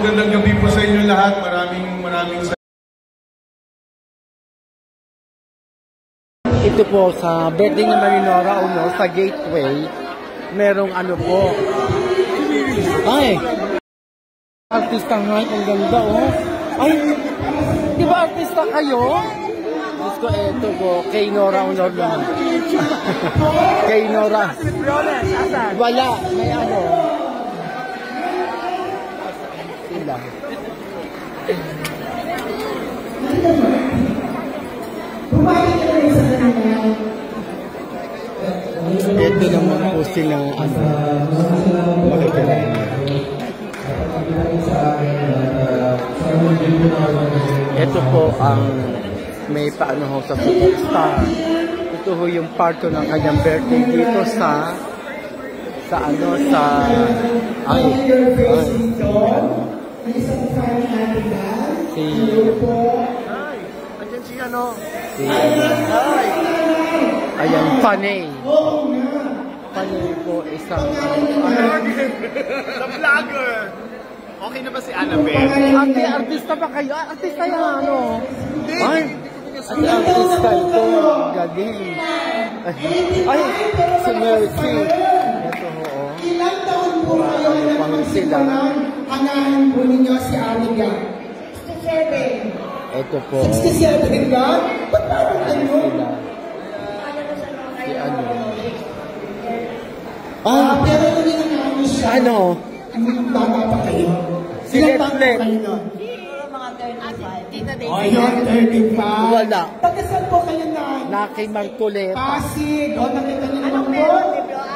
Magandang gabi po sa inyo lahat. Maraming Ito po sa birthday ni Marinora Honor sa Gateway, merong ano po. Ay! Artista nga, ang ganda oh. Ay! Di ba artista kayo? Diyos ko, eto po, kay Nora Honor naman. Kay Nora. Wala, may ano. Sila. Ito naman po silang makikirain. Ito po ang may paano ho sa Superstar. Ito ho yung parto ng kanyang birthday dito sa ay ayan, Panay. Panay po isang the vlogger. Okay na ba si Annabelle? Ate, artista ba kayo? Artista yan, ano? Ay, artista ito. Galing. Ay, si Mercy. Ito ho, oh. Ilang taon po kayo na sila? Anahan po ninyo si Amiga. 67. Ito po. 67 ka? Ba't parang ano? Si ano? Pero hindi na namin siya. Ano? Ang bata pa kayo. Sige, ulit. Mga 35. Ayun, 35. Wala. Pagkasal po kayo na? Naki Marcoleta. Pasig. O, nakita niyo naman po.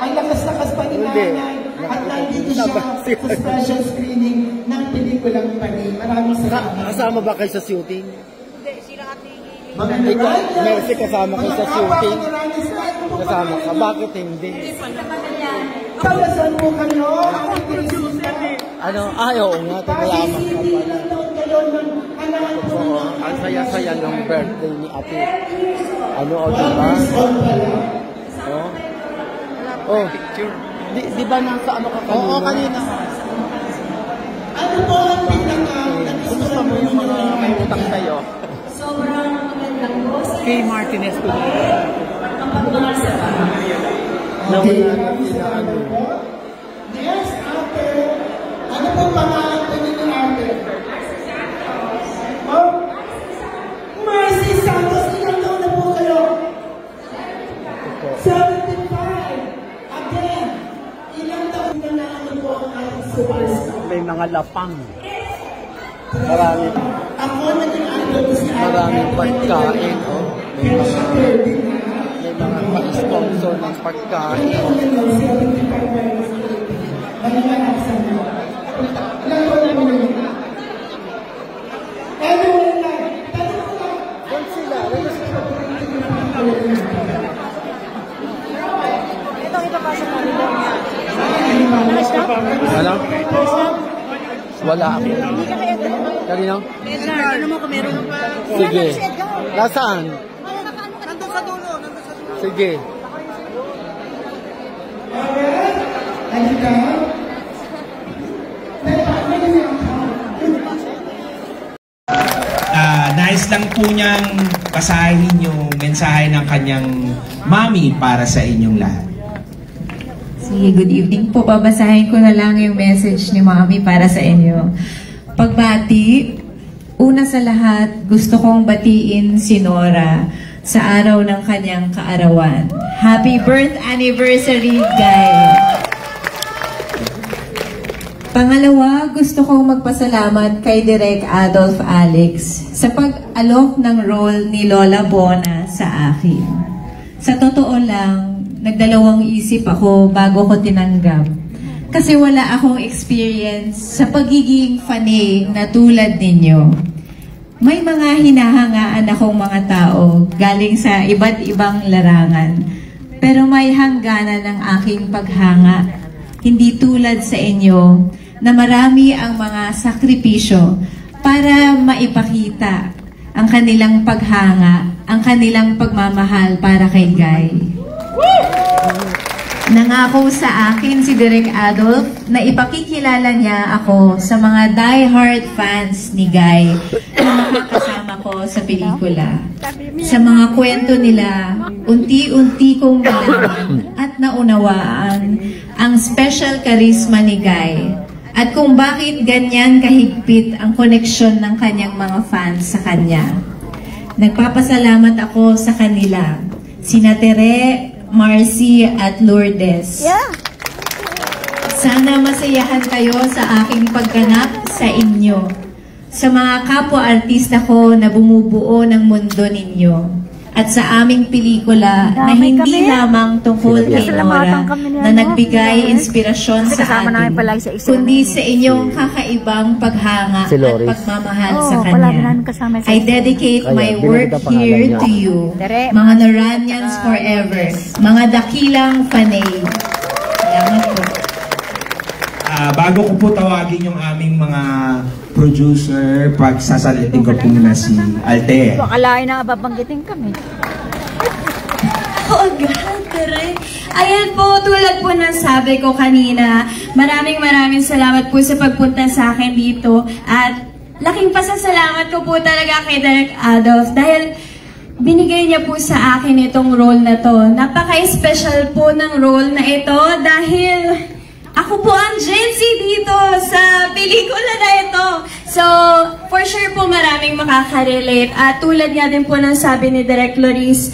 Ang lakas-lakas pa ni nanay. At nandito siya sa special screening ng pelikulang Panay. Maraming salamat. Kasama ba kayo sa shooting? Hindi, sila ate. Ikaw, Mercy, kasama kayo sa shooting? Kasama ka. Bakit hindi? Kalasan mo kayo? Ano? Ay, oo nga. Tumalaman ka pala. Oo, ang saya-saya ng birthday ni ate. Ano, o diba? Oh. Oh. Di ba nasa ano ka kanina? Oo, kanina. Ano po ang Kumusta mo yung mga may utang sa'yo? Sobrang magandang boss. Kay Martinez ko. Ang pagmamahal sa bahay. Nawala na sila ano. Yes, ate. Ano po pangalan po ninyo, ate? Oh? Mercy Santos, ilang taon na po kayo? 75. Again, ilang taon na ano po ang ating superstar? May mga lapang. Marami. Ako naging idol si ate. Maraming pagkain. Oh. May mga pa-sponsor ng pagkain. Ano? Wala ako. Kanino? Edgar, ano mo kung meron pa? Sige. Nasaan? Nandun sa dulo. Sige. Nais lang po niyang basahin yung mensahe ng kanyang mami para sa inyong lahat. Sige, good evening po. Babasahin ko na lang yung message ni Mami para sa inyo. Pagbati, una sa lahat, gusto kong batiin si Nora sa araw ng kanyang kaarawan. Happy birth anniversary, guys! Pangalawa, gusto kong magpasalamat kay Direk Adolf Alex sa pag-alok ng role ni Lola Bona sa akin. Sa totoo lang, nagdalawang isip ako bago ko tinanggap. Kasi wala akong experience sa pagiging fanay na tulad ninyo. May mga hinahangaan akong mga tao galing sa iba't ibang larangan. Pero may hangganan ng aking paghanga. Hindi tulad sa inyo na marami ang mga sakripisyo para maipakita ang kanilang paghanga, ang kanilang pagmamahal para kay Guy. Nangako sa akin si Direk Adolf na ipakikilala niya ako sa mga die-hard fans ni Guy na makakasama ko sa pelikula. Sa mga kwento nila, unti-unti kong nalaman at naunawaan ang special charisma ni Guy at kung bakit ganyan kahigpit ang koneksyon ng kanyang mga fans sa kanya. Nagpapasalamat ako sa kanila, sina Tere, Marcy at Lourdes. Sana masayahan kayo sa aking pagganap sa inyo. Sa mga kapwa-artista ko na bumubuo ng mundo ninyo. At sa aming pelikula na hindi lamang tungkol kay Nora na nagbigay inspirasyon sa atin, kundi sa inyong kakaibang paghanga at pagmamahal sa kanya. I dedicate my work here to you, mga Noranians forever, mga dakilang panay. Salamat po. Bago ko po tawagin yung aming mga producer, pagsasalitin ko po muna si Alte. Akalain na babanggitin kami. Oh, grabe. Ayan po, tulad po ng sabi ko kanina, maraming salamat po sa pagpunta sa akin dito. At laking pasasalamat ko po talaga kay Direk Adolf dahil binigay niya po sa akin itong role na to. Napaka-special po ng role na ito dahil ako po ang Gen Z dito sa pelikula na ito. So, for sure po maraming makaka-relate. At tulad nga din po ng sabi ni Direk Loris,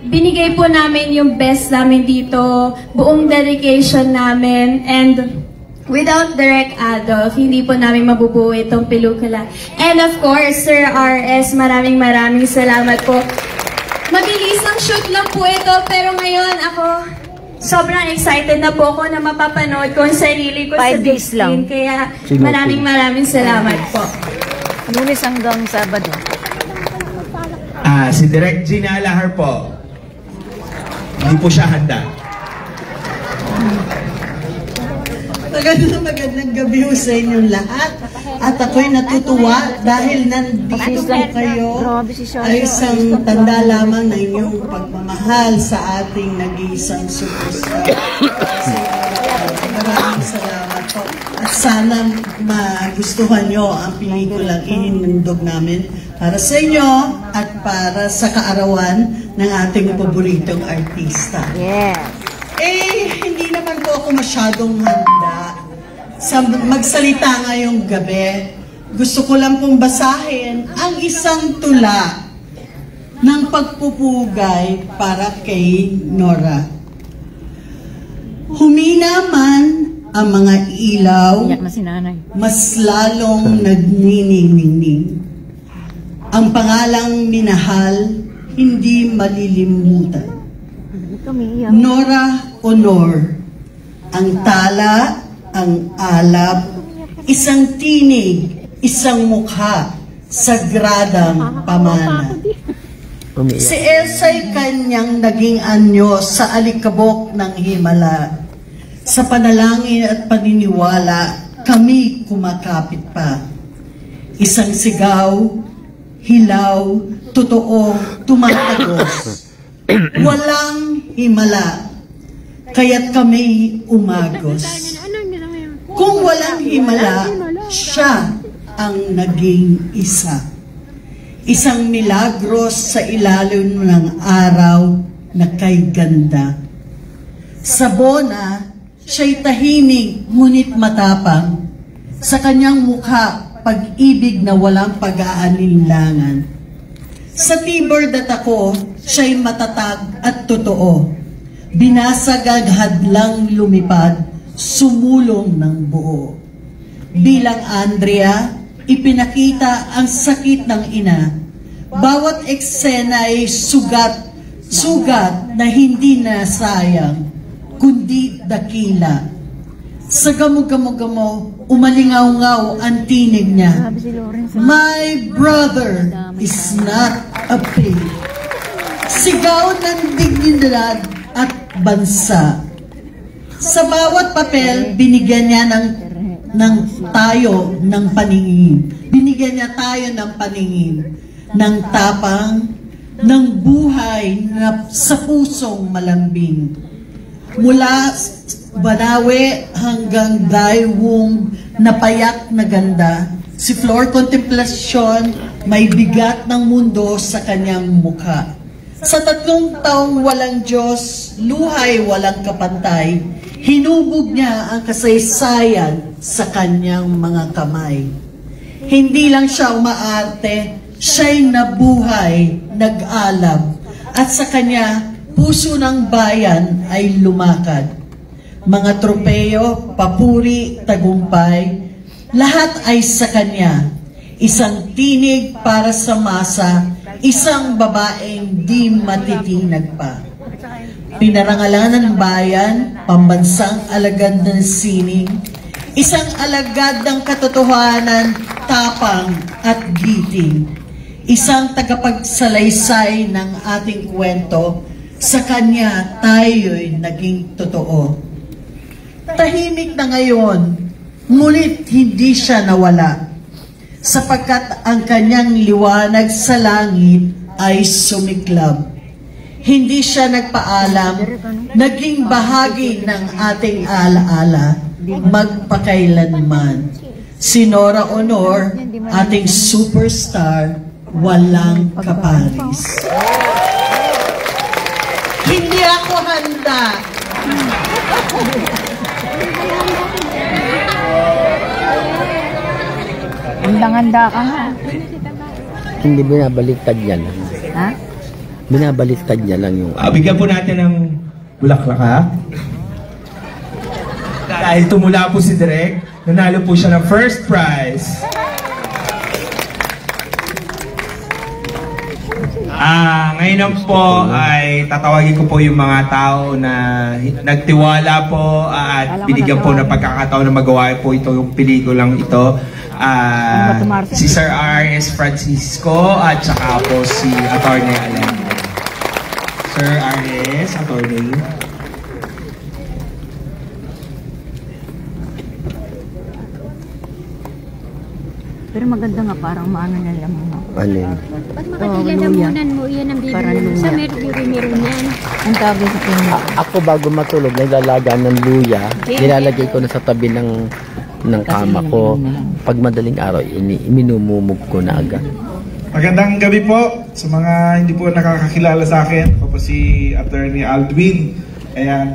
binigay po namin yung best namin dito, buong dedication namin, and without Direk Adolf, hindi po namin mabubuo itong pelikula. And of course, Sir RS, maraming salamat po. Mabilis ang shoot lang po ito, pero ngayon ako, sobrang excited na po ako na mapapanood ko ang sarili ko sa big screen. Kaya maraming salamat po. Lunes hanggang Sabado. Si Direk Gina Lahar po. Hindi po siya handa. Magandang gabi ho sa inyong lahat. At ako'y natutuwa dahil nandito kayo ay isang tanda lamang ng inyong pagmamahal sa ating nag-iisang superstar. Maraming salamat po. At sana magustuhan nyo ang pelikulang ihinundog namin para sa inyo at para sa kaarawan ng ating paboritong artista. Hindi naman po ako masyadong handa sa magsalita ngayong gabi. Gusto ko lang pong basahin ang isang tula ng pagpupugay para kay Nora. Humina man ang mga ilaw, mas lalong nagniningning. Ang pangalang minahal, hindi malilimutan. Nora Honor, ang tala, ang alab, isang tinig, isang mukha, sagradang pamana. Si Elsa'y kanyang naging anyo sa alikabok ng himala. Sa panalangin at paniniwala, kami kumakapit pa. Isang sigaw, hilaw, totoo, tumatagos. Walang himala, kaya't kami umagos. Kung walang himala, siya ang naging isa. Isang milagros sa ilalim ng araw na kay ganda. Sa bona, siya'y tahimik ngunit matapang. Sa kanyang mukha, pag-ibig na walang pag-aalinlangan. Sa tibord at ako, siya'y matatag at totoo. Binasag ang hadlang lumipad, sumulong ng buo. Bilang Andrea, ipinakita ang sakit ng ina. Bawat eksena ay sugat na hindi nasayang, kundi dakila. Sa gamo-gamo-gamo, umalingaw-ngaw ang tinig niya. My brother is not a pig. Sigaw ng dignidad at bansa. Sa bawat papel, binigyan niya tayo ng paningin. Binigyan niya tayo ng paningin, ng tapang, ng buhay na sa pusong malambing. Mula Banawe hanggang Daewung na payak na ganda, si Flor Contemplacion may bigat ng mundo sa kanyang mukha. Sa 3 taong walang Diyos, luhay walang kapantay, hinubog niya ang kasaysayan sa kanyang mga kamay. Hindi lang siya umaarte, siya'y nabuhay, nag-alab, at sa kanya, puso ng bayan ay lumakad. Mga tropeyo, papuri, tagumpay, lahat ay sa kanya. Isang tinig para sa masa, isang babaeng di matitinag pa. Pinarangalan ng bayan, pambansang alagad ng sining, isang alagad ng katotohanan, tapang at giting. Isang tagapagsalaysay ng ating kwento, sa kanya tayo'y naging totoo. Tahimik na ngayon, ngunit hindi siya nawala, sapagkat ang kanyang liwanag sa langit ay sumiklab. Hindi siya nagpaalam, naging bahagi ng ating alaala, magpakailanman. Si Nora Honor, ating superstar, walang kaparis. Hindi ako handa. Handang-handa ka nga. Hindi binabaliktad yan. Ha? Binabaliktad niya lang yung... Bigyan po natin ng bulaklak, ha? Dahil tumula po si Direk, nanalo po siya ng first prize. Ngayon po ay tatawagin ko po yung mga tao na nagtiwala po at binigyan po ng pagkakataon na magawa po ito yung pelikulang ito. Si Sir R.S. Francisco at saka po si Atty. Alain. Sir R.S. Atty. Pero maganda nga, parang maano na lang mo. Ano yun? Pag makakilalamunan mo, iyan ang bibili. Sa meron yan. Ang tawag sa kanya. Ako bago matulog, naglalaga ng luya, nilalagay ko na sa tabi ng kama ko. Pag madaling araw, minumumog ko na agad. Magandang gabi po sa mga hindi po nakakakilala sa akin. Ako po si Atty. Aldwin. Ayan.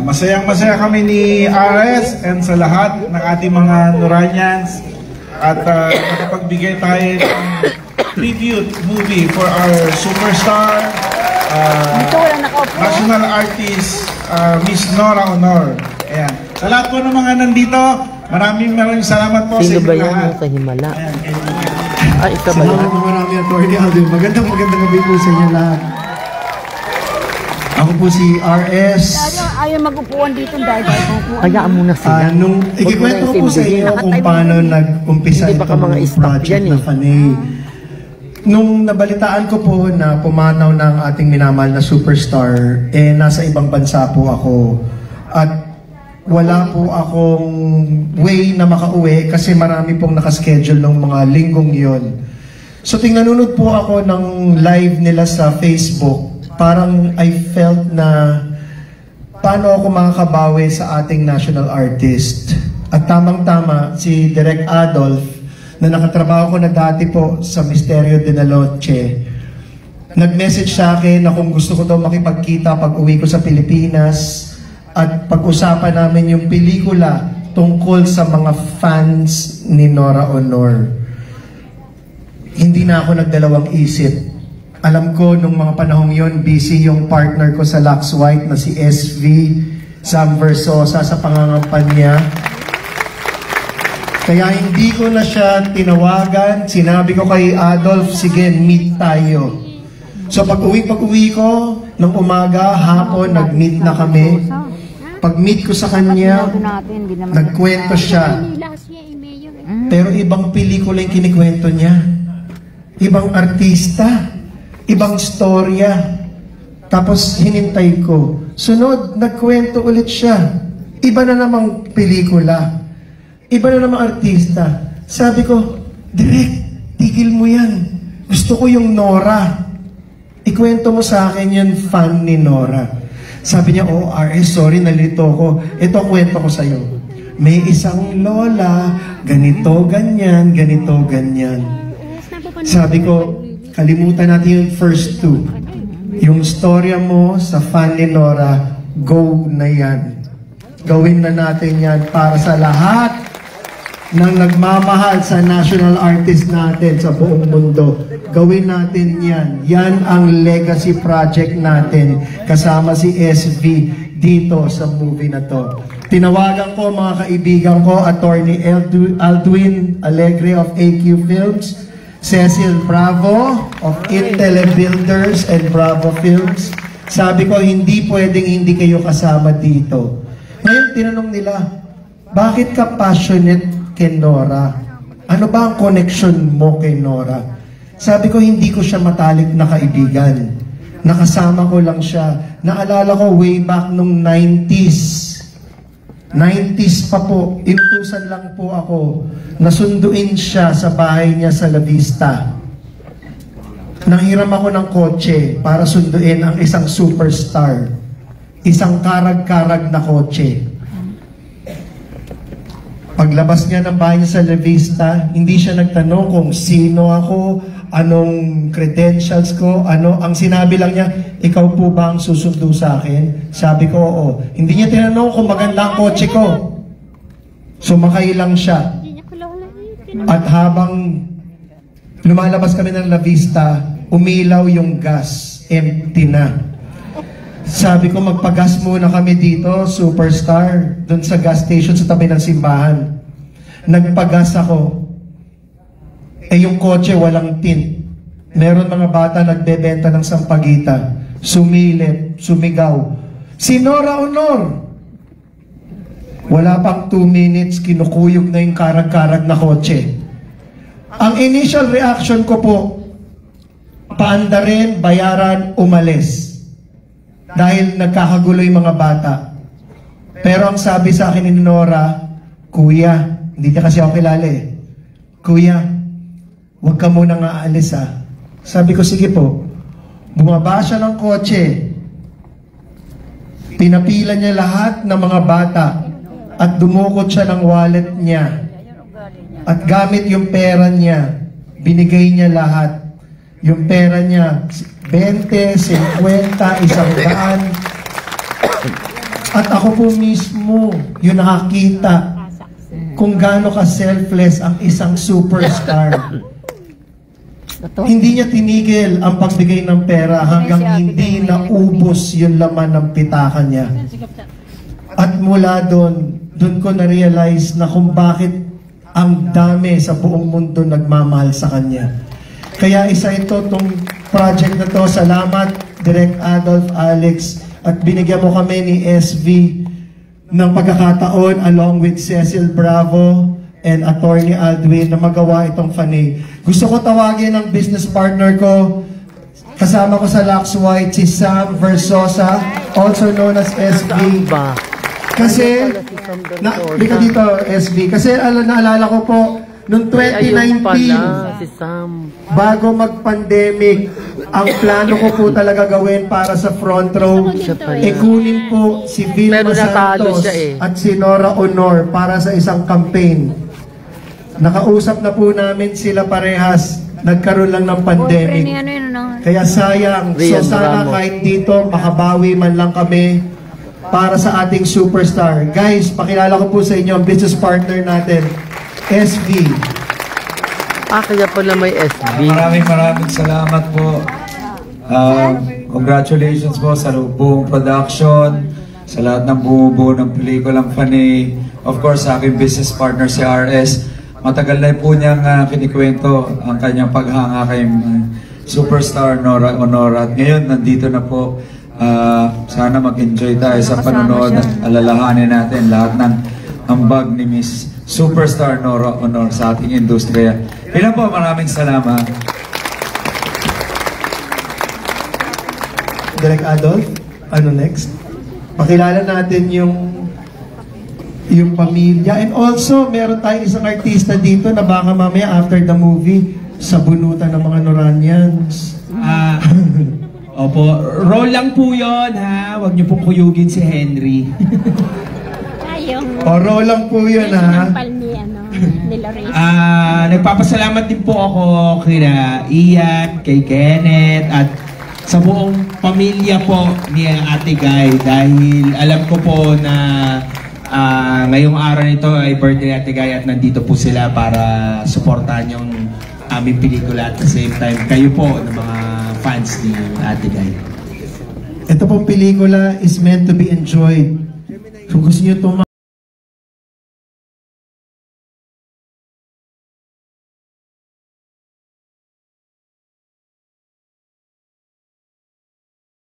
Masayang-masaya kami ni RS and sa lahat ng ating mga Noranians. At nakapagbigay tayo ng tribute movie for our superstar, national artist, Miss Nora Honor. Ayan. Sa lahat po ng mga nandito, maraming salamat po Sino sa ba inyo yan lahat. sa Himala? Ayan. Ay, ito ba yan? Salamat na marami, Atty. Aldwin. Magandang gabi po sa inyo lahat. Ako po si RS. Ayaw mag-upuan dito dahil Hayaan mo na sila. Nung ikikwento ko po sa inyo kung paano nag-umpisa itong project na Fanay. Nung nabalitaan ko po na pumanaw ng ating minamahal na superstar, nasa ibang bansa po ako. At wala po akong way na makauwi kasi marami pong nakaschedule ng mga linggong yon. So nanonood po ako ng live nila sa Facebook. Parang I felt na paano ako makakabawi sa ating national artist. At tamang-tama, si Direk Adolf, na nakatrabaho ko na dati po sa Misterio de la Noche, nag-message sa akin na kung gusto ko daw makipagkita pag uwi ko sa Pilipinas at pag-usapan namin yung pelikula tungkol sa mga fans ni Nora Honor. Hindi na ako nagdalawang isip. Alam ko, nung mga panahong yon, busy yung partner ko sa Lux White na si SV, Sam Versosa sa pangangampanya. Kaya hindi ko na siya tinawagan. Sinabi ko kay Adolf, sige, meet tayo. So pag-uwi ko, ng umaga, hapon, nag-meet na kami. Pag-meet ko sa kanya, nagkwento siya. Pero ibang pelikula yung kinikwento niya. Ibang artista. Ibang storya. Tapos hinintay ko. Sunod, nagkwento ulit siya. Iba na namang pelikula. Iba na namang artista. Sabi ko, Direk, tigil mo yan. Gusto ko yung Nora. Ikwento mo sa akin yung fan ni Nora. Sabi niya, oh RS, sorry, nalito ko. Ito kwento ko sa'yo. May isang lola, ganito, ganyan, ganito, ganyan. Sabi ko, kalimutan natin yung first two. Yung storya mo sa fan ni Nora, go na yan. Gawin na natin yan para sa lahat ng nagmamahal sa national artist natin sa buong mundo. Gawin natin yan. Yan ang legacy project natin kasama si SV dito sa movie na to. Tinawagan ko mga kaibigan ko, Attorney Aldwin Alegre of AQ Films, Cecil Bravo of Intel Builders and Bravo Films. Sabi ko, hindi pwedeng hindi kayo kasama dito. Ngayon, tinanong nila, bakit ka passionate kay Nora? Ano ba ang connection mo kay Nora? Sabi ko, hindi ko siya matalik na kaibigan. Nakasama ko lang siya. Naalala ko way back nung 90s. 90s pa po. Inutusan lang po ako. Nasunduin siya sa bahay niya sa La Vista. Nanghiram ako ng kotse para sunduin ang isang superstar. Isang karag-karag na kotse. Paglabas niya ng bahay niya sa La Vista, hindi siya nagtanong kung sino ako, anong credentials ko, ano. Ang sinabi lang niya, ikaw po ba ang susundo sa akin? Sabi ko, oo. Hindi niya tinanong kung maganda ang kotse ko. Sumakay lang siya. At habang lumalabas kami ng La Vista, umilaw yung gas. Empty na. Sabi ko, magpagas muna kami dito, superstar, dun sa gas station sa tabi ng simbahan. Nagpagas ako. Yung kotse walang tint. Meron mga bata nagbebenta ng sampagita. Sumilip, sumigaw. Si Nora Honor! Wala pang 2 minutes, kinukuyog na yung karag-karag na kotse. Ang initial reaction ko po, paanda rin, bayaran, umalis. Dahil nagkakagulo yung mga bata. Pero ang sabi sa akin ni Nora, Kuya, hindi niya kasi ako kilala eh. Kuya, huwag ka munang aalis ah. Sabi ko, sige po. Bumaba siya ng kotse. Pinapila niya lahat ng mga bata at dumukot siya ng wallet niya. At gamit yung pera niya, binigay niya lahat. Yung pera niya, 20, 50, 100. At ako po mismo yung nakakita kung gaano ka selfless ang isang superstar. Hindi niya tinigil ang pagbigay ng pera hanggang hindi naubos yung laman ng pitakan niya. At mula doon ko na-realize na kung bakit ang dami sa buong mundo nagmamahal sa kanya. Kaya isa ito tong project na to. Salamat, Direk Adolf Alex. At binigyan mo kami ni SV ng pagkakataon along with Cecil Bravo and Attorney Aldwin na magawa itong Fanay. Gusto ko tawagin ang business partner ko. Kasama ko sa Lux White si Sam Versosa, also known as SV. Kasi, bika dito SV, kasi naalala ko po, noong 2019, bago mag-pandemic, ang plano ko po talaga gawin para sa front row, kunin po si Vilma Santos at si Nora Honor para sa isang campaign. Nakausap na po namin sila parehas, nagkaroon lang ng pandemic. Kaya sayang, so sana kahit dito, makabawi man lang kami para sa ating superstar. Guys, pakilala ko po sa inyo ang business partner natin, SV. Kaya pala may SV. Maraming salamat po. Congratulations po sa buong production, sa lahat ng bumubuo ng pelikulang Fanay. Of course, sa aking business partner si RS. Matagal na po niyang kinikwento ang kanyang paghanga kay superstar Nora Honor. At ngayon, nandito na po. Sana mag-enjoy tayo sa panonood at alalahanin natin lahat ng ambag ni Miss Superstar Nora Honor sa ating industriya. Ilan po, maraming salamat. Direk Adolf, ano next? Pakilala natin yung pamilya. And also, meron tayong isang artista dito na baka mamaya after the movie, sabunutan ng mga Noranians. Opo, roll lang po yun ha. Huwag niyo pong kuyugin si Henry. Oro lang po yun ha. Nagpapasalamat din po ako kina Ian, kay Kenneth, at sa buong pamilya po ni Ate Guy dahil alam ko po na ngayong araw nito ay birthday Ate Guy at nandito po sila para suportahan yung aming pelikula at the same time kayo po ng mga fans ni Ate Guy. Ito pong pelikula is meant to be enjoyed. Kung gusto niyo